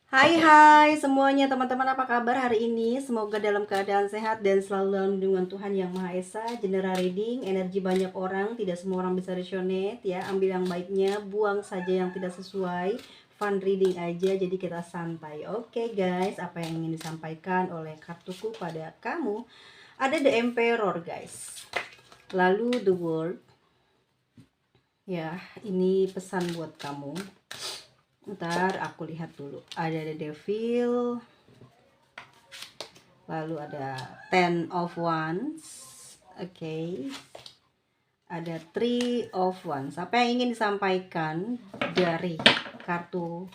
Hai semuanya teman-teman, apa kabar hari ini? Semoga dalam keadaan sehat dan selalu dalam lindungan Tuhan Yang Maha Esa. General reading, energi banyak orang, tidak semua orang bisa resonate ya. Ambil yang baiknya, buang saja yang tidak sesuai. Fun reading aja, jadi kita santai. Oke guys, apa yang ingin disampaikan oleh kartuku pada kamu? Ada The Emperor guys. Lalu The World. Ya, ini pesan buat kamu. Ntar aku lihat dulu. Ada The Devil. Lalu ada Ten of Wands. Oke. Ada Three of Wands. Apa yang ingin disampaikan dari kartuku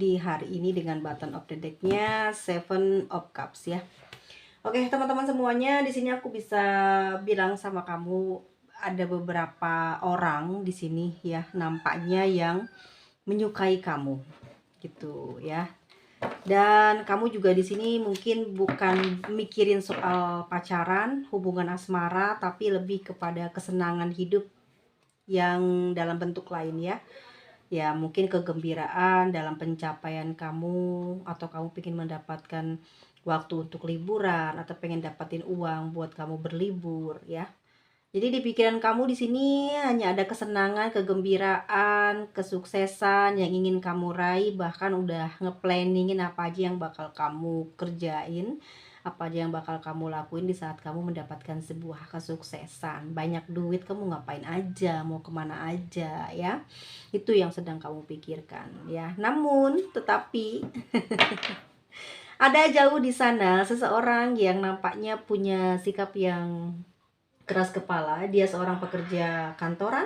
di hari ini dengan button of the deck-nya Seven of Cups ya. Oke, teman-teman semuanya, di sini aku bisa bilang sama kamu ada beberapa orang di sini ya, nampaknya yang menyukai kamu gitu ya. Dan kamu juga di sini mungkin bukan mikirin soal pacaran, hubungan asmara, tapi lebih kepada kesenangan hidup yang dalam bentuk lain ya. Ya, mungkin kegembiraan dalam pencapaian kamu, atau kamu ingin mendapatkan waktu untuk liburan, atau pengen dapatin uang buat kamu berlibur ya. Jadi di pikiran kamu di sini hanya ada kesenangan, kegembiraan, kesuksesan yang ingin kamu raih, bahkan udah ngeplanningin apa aja yang bakal kamu kerjain, apa aja yang bakal kamu lakuin di saat kamu mendapatkan sebuah kesuksesan. Banyak duit, kamu ngapain aja, mau kemana aja ya. Itu yang sedang kamu pikirkan ya. Namun tetapi ada jauh di sana seseorang yang nampaknya punya sikap yang keras kepala. Dia seorang pekerja kantoran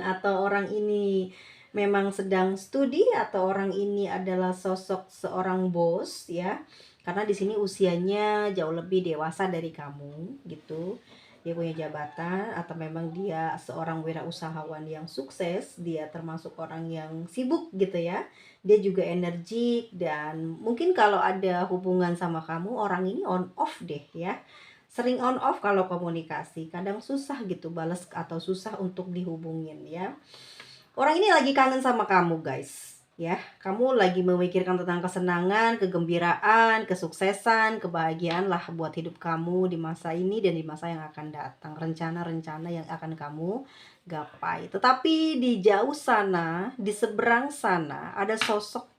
atau orang ini memang sedang studi, atau orang ini adalah sosok seorang bos ya. Karena di sini usianya jauh lebih dewasa dari kamu gitu. Dia punya jabatan, atau memang dia seorang wirausahawan yang sukses. Dia termasuk orang yang sibuk gitu ya. Dia juga energik, dan mungkin kalau ada hubungan sama kamu, orang ini on off deh ya, sering on off kalau komunikasi, kadang susah gitu balas atau susah untuk dihubungin ya. Orang ini lagi kangen sama kamu guys ya. Kamu lagi memikirkan tentang kesenangan, kegembiraan, kesuksesan, kebahagiaan lah buat hidup kamu di masa ini dan di masa yang akan datang. Rencana-rencana yang akan kamu gapai. Tetapi di jauh sana, di seberang sana, ada sosok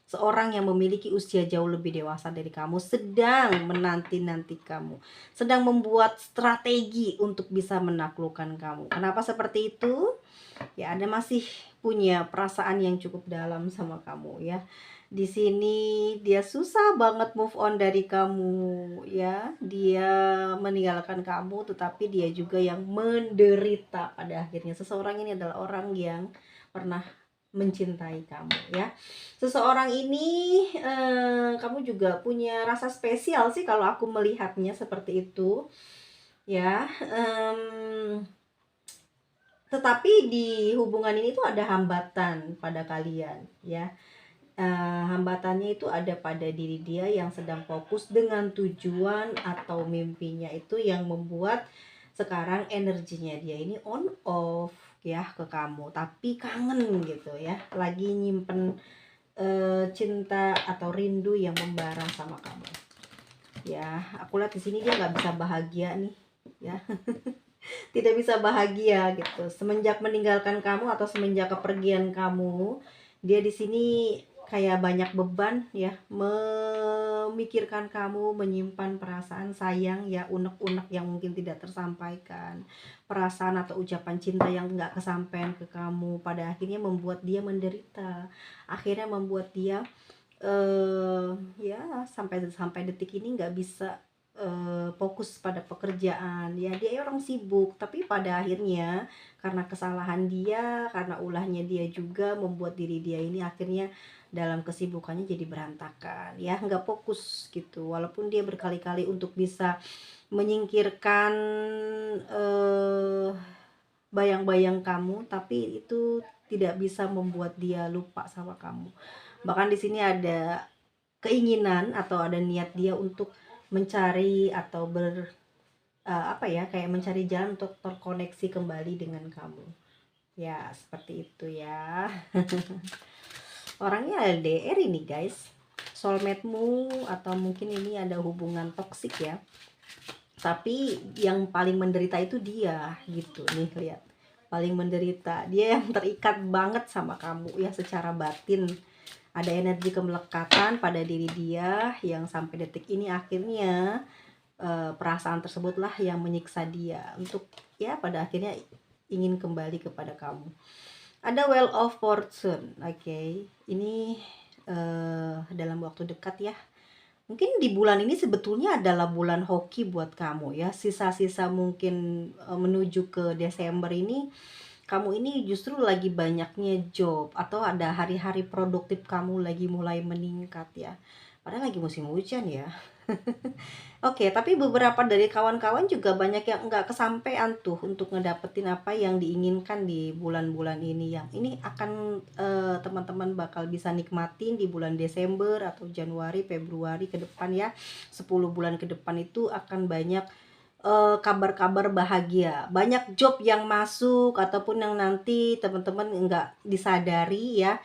seorang yang memiliki usia jauh lebih dewasa dari kamu, sedang menanti-nanti kamu, sedang membuat strategi untuk bisa menaklukkan kamu. Kenapa seperti itu? Ya, Anda masih punya perasaan yang cukup dalam sama kamu ya. Di sini dia susah banget move on dari kamu ya. Dia meninggalkan kamu, tetapi dia juga yang menderita pada akhirnya. Seseorang ini adalah orang yang pernah mencintai kamu ya. Seseorang ini kamu juga punya rasa spesial sih kalau aku melihatnya seperti itu ya. Tetapi di hubungan ini tuh ada hambatan pada kalian ya. Hambatannya itu ada pada diri dia yang sedang fokus dengan tujuan atau mimpinya, itu yang membuat sekarang energinya dia ini on off ya ke kamu, tapi kangen gitu ya, lagi nyimpen cinta atau rindu yang membara sama kamu ya. Aku lihat di sini dia nggak bisa bahagia nih ya. Tidak bisa bahagia gitu semenjak meninggalkan kamu atau semenjak kepergian kamu. Dia di sini kayak banyak beban ya, memikirkan kamu, menyimpan perasaan sayang ya, unek-unek yang mungkin tidak tersampaikan, perasaan atau ucapan cinta yang nggak kesampaian ke kamu, pada akhirnya membuat dia menderita, akhirnya membuat dia ya sampai detik ini nggak bisa fokus pada pekerjaan ya. Dia orang sibuk, tapi pada akhirnya karena kesalahan dia, karena ulahnya dia juga, membuat diri dia ini akhirnya dalam kesibukannya jadi berantakan ya, nggak fokus gitu. Walaupun dia berkali-kali untuk bisa menyingkirkan bayang-bayang kamu, tapi itu tidak bisa membuat dia lupa sama kamu. Bahkan di sini ada keinginan atau ada niat dia untuk mencari atau apa ya, kayak mencari jalan untuk terkoneksi kembali dengan kamu ya, seperti itu ya. Orangnya LDR ini guys, soulmate-mu, atau mungkin ini ada hubungan toksik ya. Tapi yang paling menderita itu dia gitu nih, lihat. Paling menderita, dia yang terikat banget sama kamu ya secara batin. Ada energi kemelekatan pada diri dia yang sampai detik ini akhirnya perasaan tersebutlah yang menyiksa dia untuk ya pada akhirnya ingin kembali kepada kamu. Ada Wheel of Fortune, oke. Ini dalam waktu dekat ya. Mungkin di bulan ini sebetulnya adalah bulan hoki buat kamu ya. Sisa-sisa mungkin menuju ke Desember ini, kamu ini justru lagi banyaknya job, atau ada hari-hari produktif kamu lagi mulai meningkat ya. Padahal lagi musim hujan ya. Oke, tapi beberapa dari kawan-kawan juga banyak yang nggak kesampaian tuh untuk ngedapetin apa yang diinginkan di bulan-bulan ini. Yang ini akan teman-teman bakal bisa nikmatin di bulan Desember atau Januari, Februari ke depan ya. 10 bulan ke depan itu akan banyak kabar-kabar bahagia, banyak job yang masuk ataupun yang nanti teman-teman nggak disadari ya.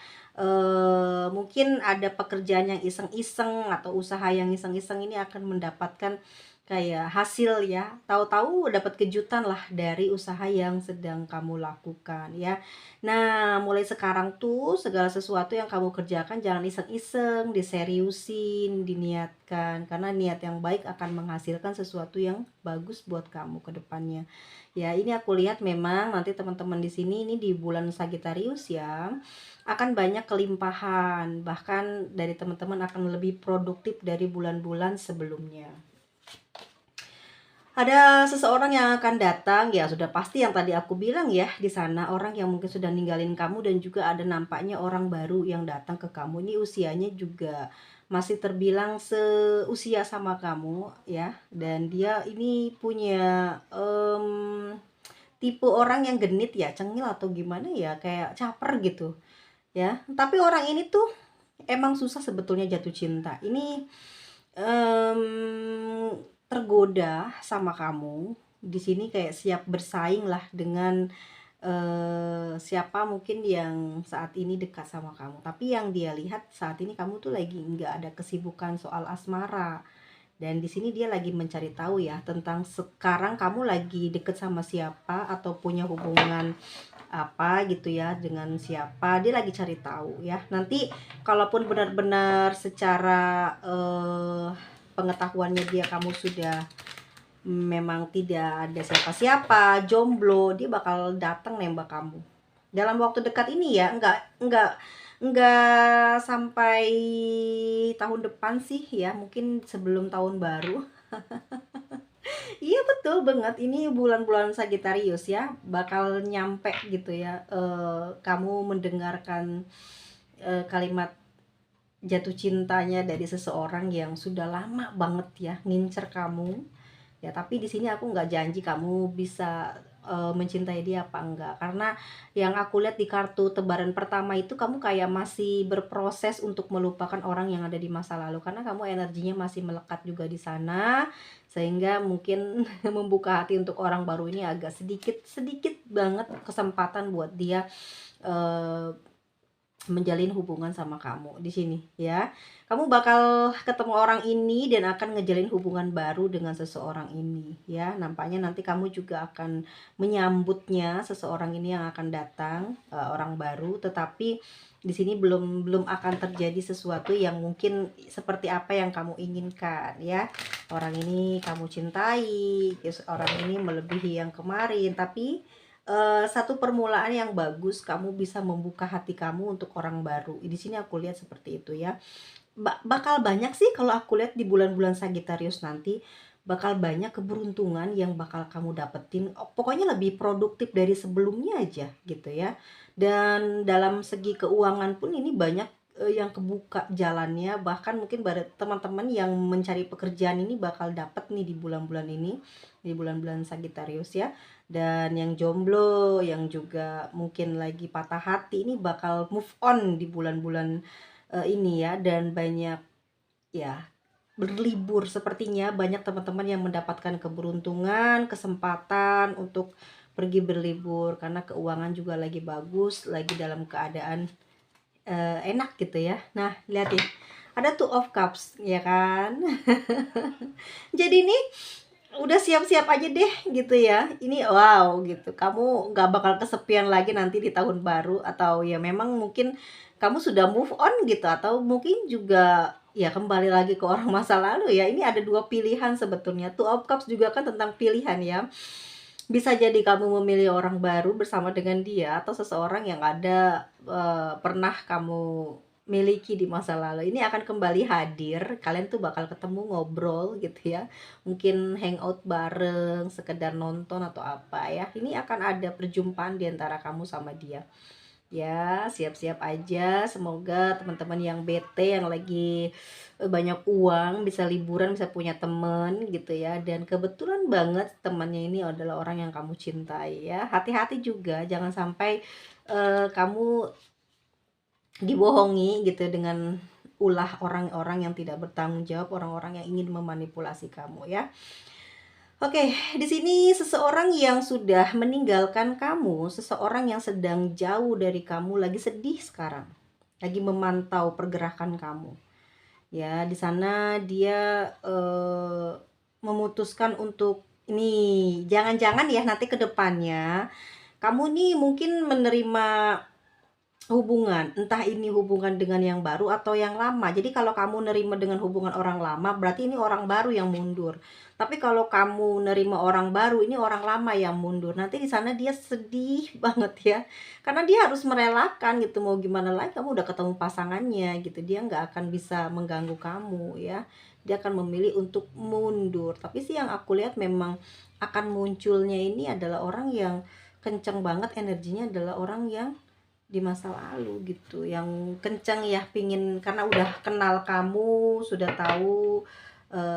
Mungkin ada pekerjaan yang iseng-iseng atau usaha yang iseng-iseng ini akan mendapatkan kayak hasil ya, tahu-tahu dapat kejutan lah dari usaha yang sedang kamu lakukan ya. Nah, mulai sekarang tuh segala sesuatu yang kamu kerjakan jangan iseng-iseng, diseriusin, diniatkan, karena niat yang baik akan menghasilkan sesuatu yang bagus buat kamu ke depannya. Ya, ini aku lihat memang nanti teman-teman di sini ini di bulan Sagittarius ya akan banyak kelimpahan, bahkan dari teman-teman akan lebih produktif dari bulan-bulan sebelumnya. Ada seseorang yang akan datang, ya sudah pasti yang tadi aku bilang ya, di sana orang yang mungkin sudah ninggalin kamu, dan juga ada nampaknya orang baru yang datang ke kamu. Ini usianya juga masih terbilang seusia sama kamu ya, dan dia ini punya tipe orang yang genit ya, cengil atau gimana ya, kayak caper gitu ya. Tapi orang ini tuh emang susah sebetulnya jatuh cinta. Ini tergoda sama kamu di sini, kayak siap bersaing lah dengan siapa mungkin yang saat ini dekat sama kamu. Tapi yang dia lihat saat ini kamu tuh lagi nggak ada kesibukan soal asmara, dan di sini dia lagi mencari tahu ya tentang sekarang kamu lagi deket sama siapa atau punya hubungan apa gitu ya, dengan siapa. Dia lagi cari tahu ya. Nanti kalaupun benar-benar secara pengetahuannya dia kamu sudah memang tidak ada siapa-siapa, jomblo, dia bakal datang nembak kamu dalam waktu dekat ini ya. Enggak sampai tahun depan sih ya, mungkin sebelum tahun baru. Iya betul banget, ini bulan-bulan Sagittarius ya bakal nyampe gitu ya. Kamu mendengarkan kalimat jatuh cintanya dari seseorang yang sudah lama banget ya ngincer kamu ya. Tapi di sini aku nggak janji kamu bisa mencintai dia apa enggak, karena yang aku lihat di kartu tebaran pertama itu kamu kayak masih berproses untuk melupakan orang yang ada di masa lalu, karena kamu energinya masih melekat juga di sana, sehingga mungkin membuka hati untuk orang baru ini agak sedikit sedikit banget kesempatan buat dia eh, menjalin hubungan sama kamu di sini ya. Kamu bakal ketemu orang ini dan akan ngejalin hubungan baru dengan seseorang ini ya. Nampaknya nanti kamu juga akan menyambutnya, seseorang ini yang akan datang, orang baru. Tetapi di sini belum akan terjadi sesuatu yang mungkin seperti apa yang kamu inginkan ya. Orang ini kamu cintai, orang ini melebihi yang kemarin, tapi satu permulaan yang bagus, kamu bisa membuka hati kamu untuk orang baru. Di sini aku lihat seperti itu ya. Bakal banyak sih kalau aku lihat di bulan-bulan Sagittarius nanti, bakal banyak keberuntungan yang bakal kamu dapetin. Pokoknya lebih produktif dari sebelumnya aja gitu ya. Dan dalam segi keuangan pun ini banyak yang kebuka jalannya. Bahkan mungkin teman-teman yang mencari pekerjaan ini bakal dapet nih di bulan-bulan ini, di bulan-bulan Sagittarius ya. Dan yang jomblo, yang juga mungkin lagi patah hati, ini bakal move on di bulan-bulan ini ya. Dan banyak ya berlibur, sepertinya banyak teman-teman yang mendapatkan keberuntungan, kesempatan untuk pergi berlibur, karena keuangan juga lagi bagus, lagi dalam keadaan enak gitu ya. Nah, lihat nih, ada Two of Cups, ya kan? Jadi nih udah siap-siap aja deh gitu ya. Ini wow gitu. Kamu nggak bakal kesepian lagi nanti di tahun baru, atau ya memang mungkin kamu sudah move on gitu, atau mungkin juga ya kembali lagi ke orang masa lalu ya. Ini ada dua pilihan sebetulnya. Two of Cups juga kan tentang pilihan ya. Bisa jadi kamu memilih orang baru bersama dengan dia, atau seseorang yang ada pernah kamu miliki di masa lalu. Ini akan kembali hadir, kalian tuh bakal ketemu, ngobrol gitu ya. Mungkin hangout bareng, sekedar nonton atau apa ya. Ini akan ada perjumpaan di antara kamu sama dia. Ya, siap-siap aja. Semoga teman-teman yang bete, yang lagi banyak uang, bisa liburan, bisa punya temen gitu ya. Dan kebetulan banget temannya ini adalah orang yang kamu cintai ya. Hati-hati juga, jangan sampai kamu dibohongi gitu dengan ulah orang-orang yang tidak bertanggung jawab, orang-orang yang ingin memanipulasi kamu ya. Oke, di sini seseorang yang sudah meninggalkan kamu, seseorang yang sedang jauh dari kamu, lagi sedih sekarang, lagi memantau pergerakan kamu. Ya, di sana dia memutuskan untuk ini, jangan-jangan ya nanti ke depannya kamu nih mungkin menerima hubungan, entah ini hubungan dengan yang baru atau yang lama. Jadi kalau kamu nerima dengan hubungan orang lama, berarti ini orang baru yang mundur. Tapi kalau kamu nerima orang baru, ini orang lama yang mundur. Nanti di sana dia sedih banget ya. Karena dia harus merelakan gitu, mau gimana lagi, kamu udah ketemu pasangannya gitu. Dia nggak akan bisa mengganggu kamu ya. Dia akan memilih untuk mundur. Tapi sih yang aku lihat memang akan munculnya ini adalah orang yang kenceng banget energinya, adalah orang yang di masa lalu gitu, yang kencang ya, pingin, karena udah kenal kamu, sudah tahu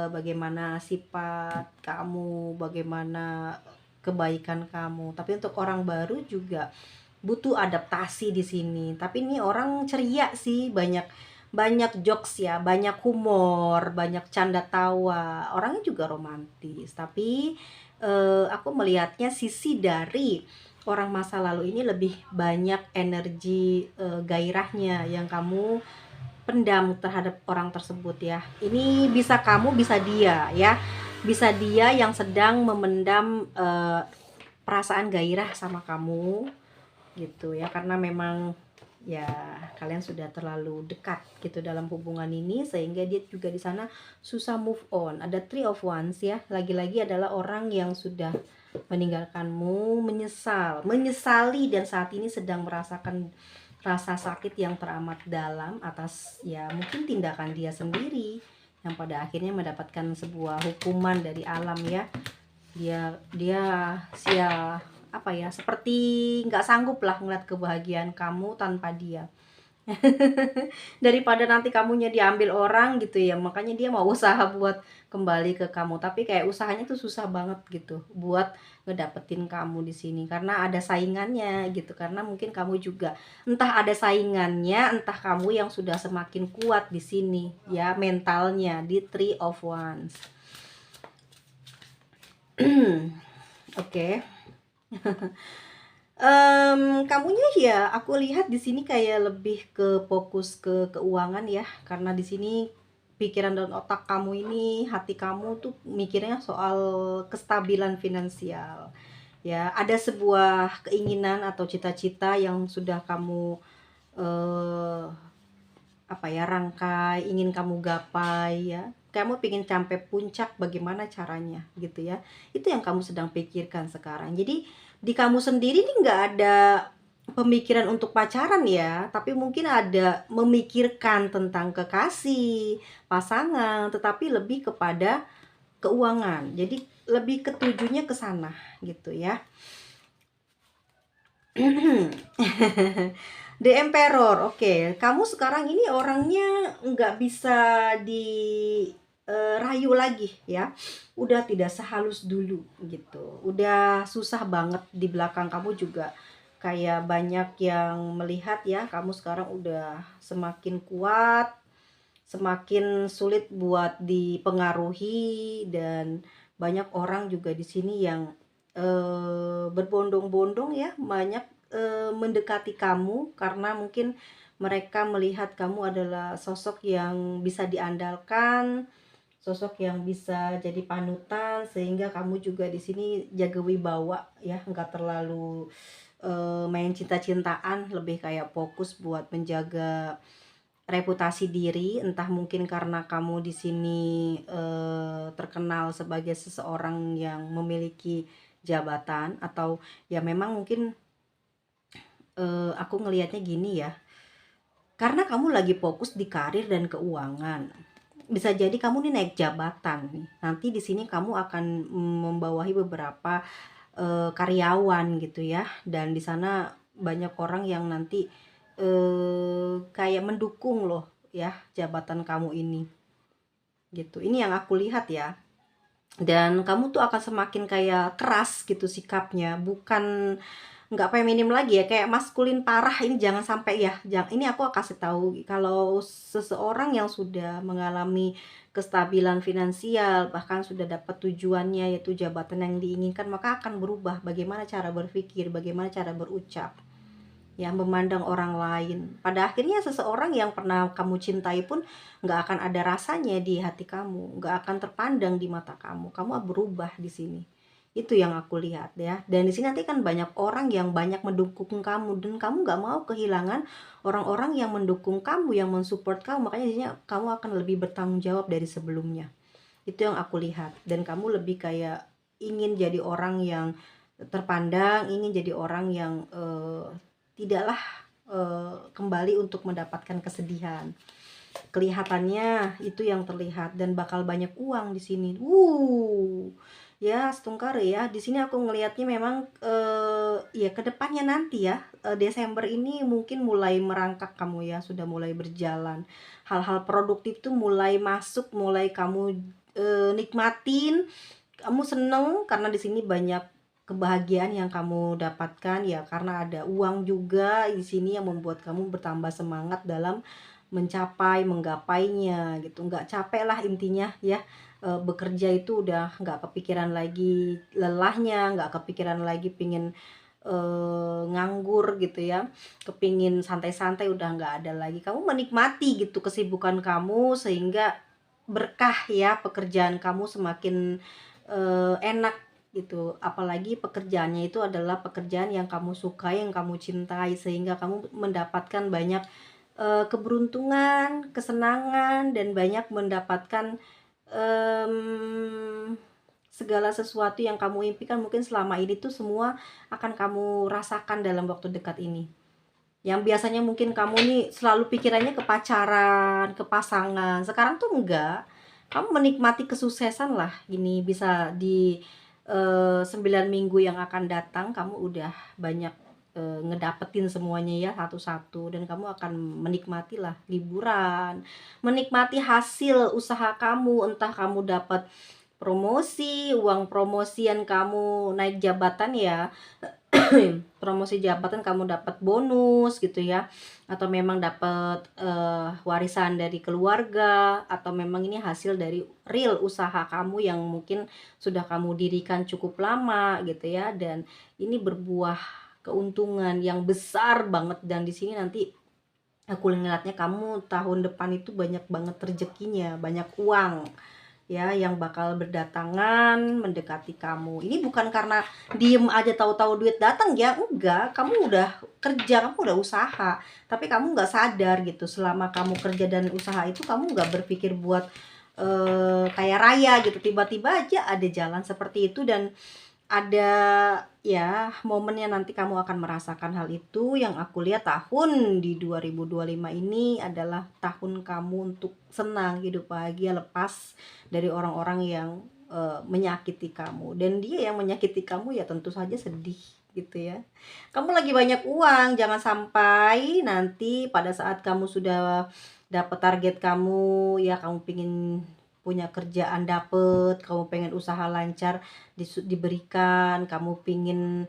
bagaimana sifat kamu, bagaimana kebaikan kamu. Tapi untuk orang baru juga butuh adaptasi di sini. Tapi ini orang ceria sih, banyak banyak jokes ya, banyak humor, banyak canda tawa, orangnya juga romantis. Tapi aku melihatnya sisi dari orang masa lalu ini lebih banyak energi gairahnya yang kamu pendam terhadap orang tersebut ya. Ini bisa kamu, bisa dia ya. Bisa dia yang sedang memendam perasaan gairah sama kamu gitu ya, karena memang ya kalian sudah terlalu dekat gitu dalam hubungan ini, sehingga dia juga di sana susah move on. Ada Three of Wands ya, lagi-lagi adalah orang yang sudah meninggalkanmu, menyesali, dan saat ini sedang merasakan rasa sakit yang teramat dalam atas ya mungkin tindakan dia sendiri yang pada akhirnya mendapatkan sebuah hukuman dari alam ya. Dia apa ya, seperti nggak sanggup lah ngeliat kebahagiaan kamu tanpa dia. Daripada nanti kamunya diambil orang gitu ya, makanya dia mau usaha buat kembali ke kamu, tapi kayak usahanya tuh susah banget gitu buat ngedapetin kamu di sini, karena ada saingannya gitu. Karena mungkin kamu juga entah ada saingannya, entah kamu yang sudah semakin kuat di sini ya mentalnya di Three of Wands. Oke. Kamunya ya aku lihat di sini kayak lebih ke fokus ke keuangan ya, karena di sini pikiran dan otak kamu ini, hati kamu tuh mikirnya soal kestabilan finansial. Ya, ada sebuah keinginan atau cita-cita yang sudah kamu eh apa ya, rangkai, ingin kamu gapai ya. Kamu ingin sampai puncak, bagaimana caranya gitu ya. Itu yang kamu sedang pikirkan sekarang. Jadi di kamu sendiri nih nggak ada pemikiran untuk pacaran ya, tapi mungkin ada memikirkan tentang kekasih, pasangan, tetapi lebih kepada keuangan. Jadi lebih ketujuhnya ke sana gitu ya. The Emperor, oke. Kamu sekarang ini orangnya nggak bisa dirayu lagi ya. Udah tidak sehalus dulu gitu. Udah susah banget di belakang kamu juga. Kayak banyak yang melihat ya, kamu sekarang udah semakin kuat, semakin sulit buat dipengaruhi, dan banyak orang juga di sini yang berbondong-bondong ya, banyak mendekati kamu karena mungkin mereka melihat kamu adalah sosok yang bisa diandalkan, sosok yang bisa jadi panutan, sehingga kamu juga di sini jaga wibawa ya, nggak terlalu main cinta-cintaan, lebih kayak fokus buat menjaga reputasi diri. Entah mungkin karena kamu di sini terkenal sebagai seseorang yang memiliki jabatan, atau ya memang mungkin aku ngelihatnya gini ya, karena kamu lagi fokus di karir dan keuangan. Bisa jadi kamu nih naik jabatan nih. Nanti di sini kamu akan membawahi beberapa karyawan gitu ya, dan di sana banyak orang yang nanti kayak mendukung loh ya jabatan kamu ini gitu. Ini yang aku lihat ya. Dan kamu tuh akan semakin kayak keras gitu sikapnya, bukan nggak feminim lagi ya, kayak maskulin parah. Ini jangan sampai ya, jangan, ini aku kasih tahu, kalau seseorang yang sudah mengalami kestabilan finansial, bahkan sudah dapat tujuannya yaitu jabatan yang diinginkan, maka akan berubah bagaimana cara berpikir, bagaimana cara berucap, ya, memandang orang lain. Pada akhirnya seseorang yang pernah kamu cintai pun nggak akan ada rasanya di hati kamu, nggak akan terpandang di mata kamu. Kamu berubah di sini. Itu yang aku lihat ya. Dan di sini nanti kan banyak orang yang banyak mendukung kamu, dan kamu nggak mau kehilangan orang-orang yang mendukung kamu, yang mensupport kamu. Makanya di sini kamu akan lebih bertanggung jawab dari sebelumnya. Itu yang aku lihat. Dan kamu lebih kayak ingin jadi orang yang terpandang, ingin jadi orang yang tidaklah kembali untuk mendapatkan kesedihan. Kelihatannya itu yang terlihat, dan bakal banyak uang di sini. Ya, setungkar ya. Di sini aku ngelihatnya memang ya kedepannya nanti ya, Desember ini mungkin mulai merangkak kamu ya, sudah mulai berjalan. Hal-hal produktif tuh mulai masuk, mulai kamu nikmatin, kamu seneng karena di sini banyak kebahagiaan yang kamu dapatkan ya, karena ada uang juga di sini yang membuat kamu bertambah semangat dalam mencapai, menggapainya gitu. Nggak capek lah intinya ya. Bekerja itu udah nggak kepikiran lagi lelahnya, nggak kepikiran lagi pingin nganggur gitu ya, kepingin santai-santai, udah nggak ada lagi. Kamu menikmati gitu kesibukan kamu, sehingga berkah ya, pekerjaan kamu semakin enak gitu. Apalagi pekerjaannya itu adalah pekerjaan yang kamu sukai, yang kamu cintai, sehingga kamu mendapatkan banyak keberuntungan, kesenangan, dan banyak mendapatkan segala sesuatu yang kamu impikan mungkin selama ini tuh semua akan kamu rasakan dalam waktu dekat ini. Yang biasanya mungkin kamu nih selalu pikirannya ke pacaran, ke pasangan, sekarang tuh enggak. Kamu menikmati kesuksesan lah, ini bisa di 9 minggu yang akan datang kamu udah banyak ngedapetin semuanya ya, satu-satu. Dan kamu akan menikmati lah liburan, menikmati hasil usaha kamu, entah kamu dapat promosi, uang promosian kamu naik jabatan ya, promosi jabatan kamu dapat bonus gitu ya, atau memang dapat warisan dari keluarga, atau memang ini hasil dari real usaha kamu yang mungkin sudah kamu dirikan cukup lama gitu ya, dan ini berbuah keuntungan yang besar banget. Dan di sini nanti aku ngeliatnya kamu tahun depan itu banyak banget rezekinya, banyak uang ya yang bakal berdatangan mendekati kamu. Ini bukan karena diem aja tahu-tahu duit datang ya, enggak. Kamu udah kerja, kamu udah usaha, tapi kamu nggak sadar gitu. Selama kamu kerja dan usaha itu, kamu nggak berpikir buat kayak raya gitu. Tiba-tiba aja ada jalan seperti itu, dan ada ya momennya nanti kamu akan merasakan hal itu. Yang aku lihat tahun di 2025 ini adalah tahun kamu untuk senang, hidup bahagia, lepas dari orang-orang yang menyakiti kamu. Dan dia yang menyakiti kamu ya tentu saja sedih gitu ya. Kamu lagi banyak uang, jangan sampai nanti pada saat kamu sudah dapat target kamu ya, kamu pingin punya kerjaan, dapet, kamu pengen usaha lancar diberikan, kamu pingin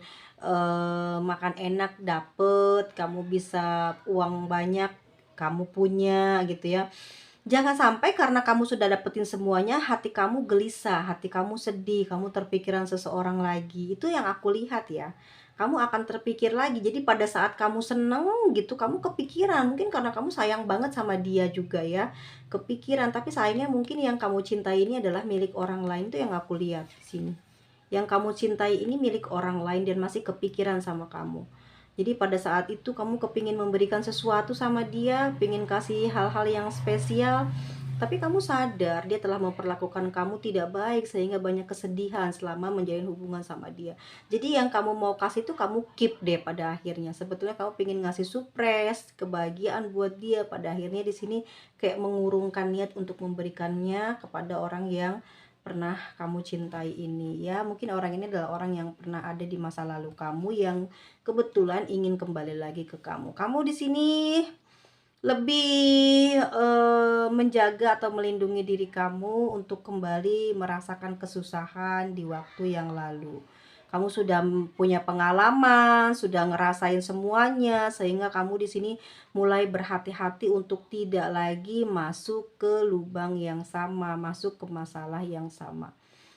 makan enak dapet, kamu bisa uang banyak kamu punya gitu ya. Jangan sampai karena kamu sudah dapetin semuanya, hati kamu gelisah, hati kamu sedih, kamu terpikiran seseorang lagi. Itu yang aku lihat ya. kamu akan terpikir lagi. Jadi pada saat kamu seneng gitu, kamu kepikiran, mungkin karena kamu sayang banget sama dia juga ya, kepikiran. Tapi sayangnya mungkin yang kamu cintai ini adalah milik orang lain, tuh yang aku lihat di sini. Yang kamu cintai ini milik orang lain dan masih kepikiran sama kamu. Jadi pada saat itu kamu kepingin memberikan sesuatu sama dia, pingin kasih hal-hal yang spesial, tapi kamu sadar dia telah memperlakukan kamu tidak baik sehingga banyak kesedihan selama menjalin hubungan sama dia. Jadi yang kamu mau kasih itu kamu keep deh pada akhirnya. Sebetulnya kamu pingin ngasih surprise, kebahagiaan buat dia. Pada akhirnya di sini kayak mengurungkan niat untuk memberikannya kepada orang yang pernah kamu cintai ini ya. Mungkin orang ini adalah orang yang pernah ada di masa lalu kamu yang kebetulan ingin kembali lagi ke kamu. Kamu di sini lebih menjaga atau melindungi diri kamu untuk kembali merasakan kesusahan di waktu yang lalu. Kamu sudah punya pengalaman, sudah ngerasain semuanya, sehingga kamu di sini mulai berhati-hati untuk tidak lagi masuk ke lubang yang sama, masuk ke masalah yang sama.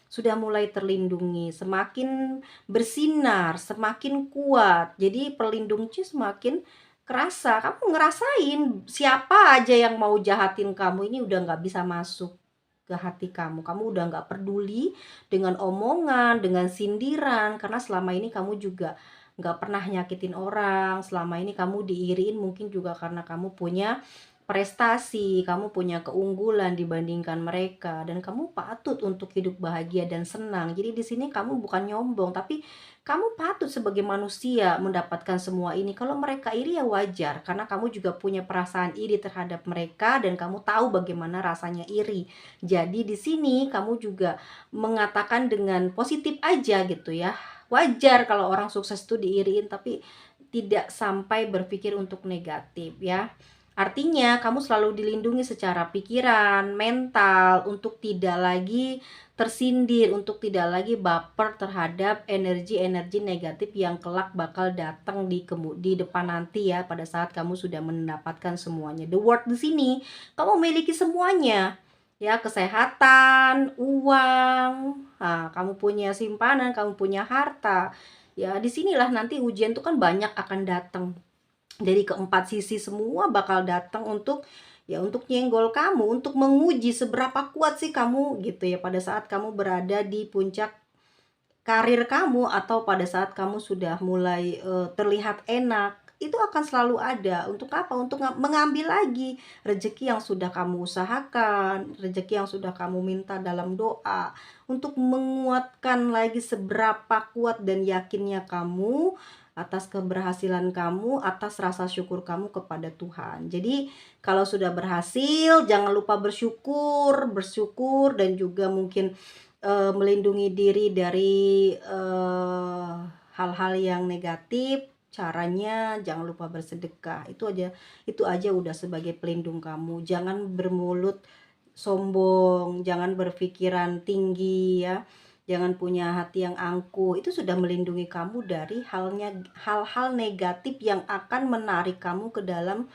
Sudah mulai terlindungi, semakin bersinar, semakin kuat. Jadi perlindungnya semakin kerasa. Kamu ngerasain siapa aja yang mau jahatin kamu ini udah nggak bisa masuk ke hati kamu. Kamu udah nggak peduli dengan omongan, dengan sindiran, karena selama ini kamu juga nggak pernah nyakitin orang. Selama ini kamu diiriin mungkin juga karena kamu punya prestasi, kamu punya keunggulan dibandingkan mereka, dan kamu patut untuk hidup bahagia dan senang. Jadi di sini kamu bukan nyombong, tapi kamu patut sebagai manusia mendapatkan semua ini. Kalau mereka iri ya wajar, karena kamu juga punya perasaan iri terhadap mereka dan kamu tahu bagaimana rasanya iri. Jadi di sini kamu juga mengatakan dengan positif aja gitu ya. Wajar kalau orang sukses itu diiriin, tapi tidak sampai berpikir untuk negatif ya. Artinya kamu selalu dilindungi secara pikiran, mental, untuk tidak lagi tersindir, untuk tidak lagi baper terhadap energi-energi negatif yang kelak bakal datang di depan nanti ya, pada saat kamu sudah mendapatkan semuanya. The word di sini, kamu memiliki semuanya. Ya, kesehatan, uang, nah, kamu punya simpanan, kamu punya harta. Ya, disinilah nanti ujian tuh kan banyak akan datang. Dari keempat sisi semua bakal datang untuk nyenggol kamu, untuk menguji seberapa kuat sih kamu gitu ya, pada saat kamu berada di puncak karir kamu atau pada saat kamu sudah mulai terlihat enak. Itu akan selalu ada. Untuk apa? Untuk mengambil lagi rezeki yang sudah kamu usahakan, rezeki yang sudah kamu minta dalam doa, untuk menguatkan lagi seberapa kuat dan yakinnya kamu atas keberhasilan kamu, atas rasa syukur kamu kepada Tuhan. Jadi kalau sudah berhasil, jangan lupa bersyukur dan juga mungkin melindungi diri dari hal-hal yang negatif. Caranya jangan lupa bersedekah. Itu aja udah sebagai pelindung kamu. Jangan bermulut sombong, jangan berpikiran tinggi ya. Jangan punya hati yang angkuh. Itu sudah melindungi kamu dari hal-hal negatif yang akan menarik kamu ke dalam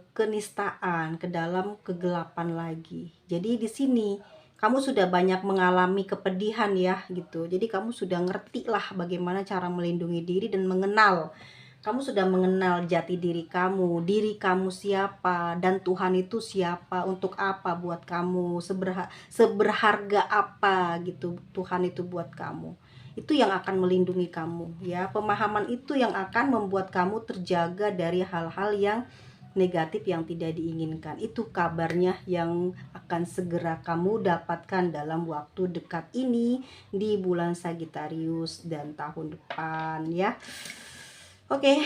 kenistaan, ke dalam kegelapan lagi. Jadi di sini kamu sudah banyak mengalami kepedihan ya gitu. Jadi kamu sudah ngerti lah bagaimana cara melindungi diri dan mengenal. Kamu sudah mengenal jati diri kamu siapa, dan Tuhan itu siapa, untuk apa buat kamu, seberharga apa gitu Tuhan itu buat kamu. Itu yang akan melindungi kamu ya. Pemahaman itu yang akan membuat kamu terjaga dari hal-hal yang negatif yang tidak diinginkan. Itu kabarnya yang akan segera kamu dapatkan dalam waktu dekat ini, di bulan Sagittarius dan tahun depan ya. Oke,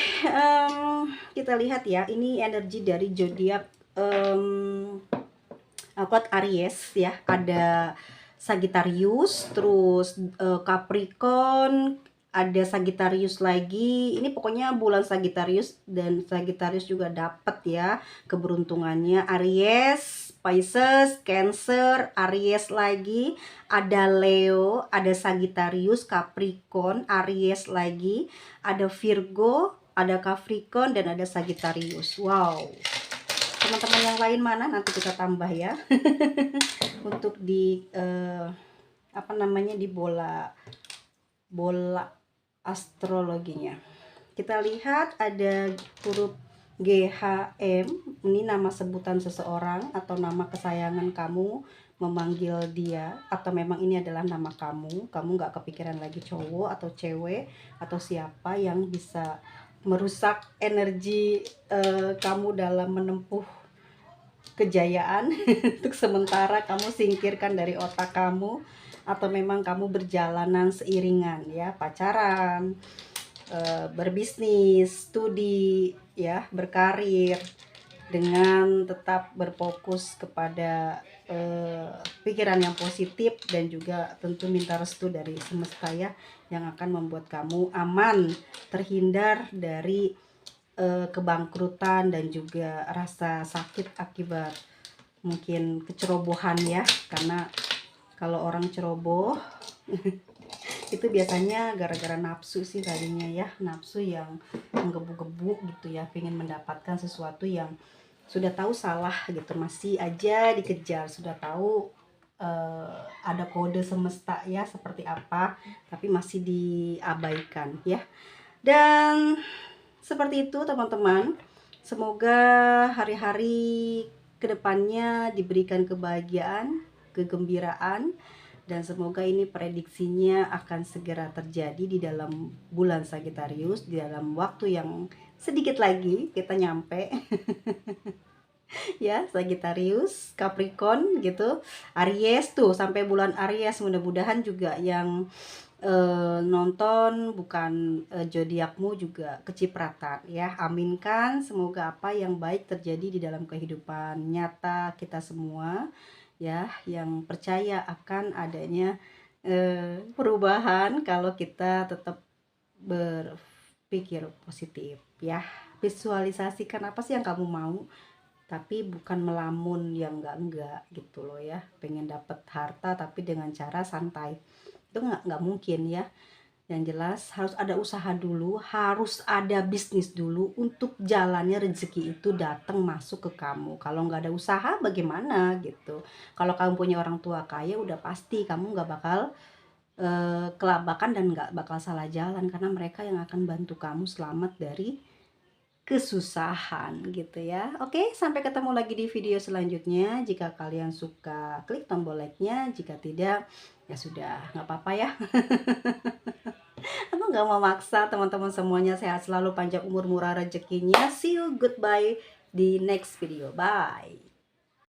kita lihat ya, ini energi dari zodiak Aries ya. Ada Sagittarius, terus Capricorn, ada Sagittarius lagi. Ini pokoknya bulan Sagittarius, dan Sagittarius juga dapat ya keberuntungannya. Aries, Pisces, Cancer, Aries lagi, ada Leo, ada Sagittarius, Capricorn, Aries lagi, ada Virgo, ada Capricorn, dan ada Sagittarius. Wow. Teman-teman yang lain mana? Nanti kita tambah ya. Untuk di di bola astrologinya. Kita lihat ada huruf GHM, ini nama sebutan seseorang atau nama kesayangan kamu memanggil dia, atau memang ini adalah nama kamu nggak kepikiran lagi cowok atau cewek atau siapa yang bisa merusak energi kamu dalam menempuh kejayaan. Untuk sementara kamu singkirkan dari otak kamu, atau memang kamu berjalanan seiringan ya, pacaran, berbisnis, studi ya, berkarir, dengan tetap berfokus kepada pikiran yang positif, dan juga tentu minta restu dari semesta ya, yang akan membuat kamu aman, terhindar dari kebangkrutan dan juga rasa sakit akibat mungkin kecerobohan ya. Karena kalau orang ceroboh itu biasanya gara-gara nafsu sih tadinya ya, nafsu yang menggebu-gebu gitu ya, pengen mendapatkan sesuatu yang sudah tahu salah gitu, masih aja dikejar. Sudah tahu ada kode semesta ya seperti apa, tapi masih diabaikan ya. Dan seperti itu teman-teman, semoga hari-hari kedepannya diberikan kebahagiaan, kegembiraan, dan semoga ini prediksinya akan segera terjadi di dalam bulan Sagittarius, di dalam waktu yang sedikit lagi kita nyampe. Ya, Sagittarius, Capricorn gitu, Aries tuh sampai bulan Aries. Mudah-mudahan juga yang nonton bukan zodiakmu juga kecipratan ya. Aminkan, semoga apa yang baik terjadi di dalam kehidupan nyata kita semua ya, yang percaya akan adanya perubahan kalau kita tetap berpikir positif ya. Visualisasikan apa sih yang kamu mau, tapi bukan melamun yang enggak gitu loh ya. Pengen dapet harta tapi dengan cara santai, itu nggak mungkin ya. Yang jelas harus ada usaha dulu, harus ada bisnis dulu untuk jalannya rezeki itu datang masuk ke kamu. Kalau nggak ada usaha bagaimana gitu. Kalau kamu punya orang tua kaya, udah pasti kamu nggak bakal kelabakan dan nggak bakal salah jalan, karena mereka yang akan bantu kamu selamat dari kesusahan gitu ya. Oke, sampai ketemu lagi di video selanjutnya. Jika kalian suka, klik tombol like-nya. Jika tidak, ya sudah, nggak apa-apa ya. Aku nggak mau maksa. Teman-teman semuanya sehat selalu, panjang umur, murah rezekinya. See you, goodbye di next video. Bye.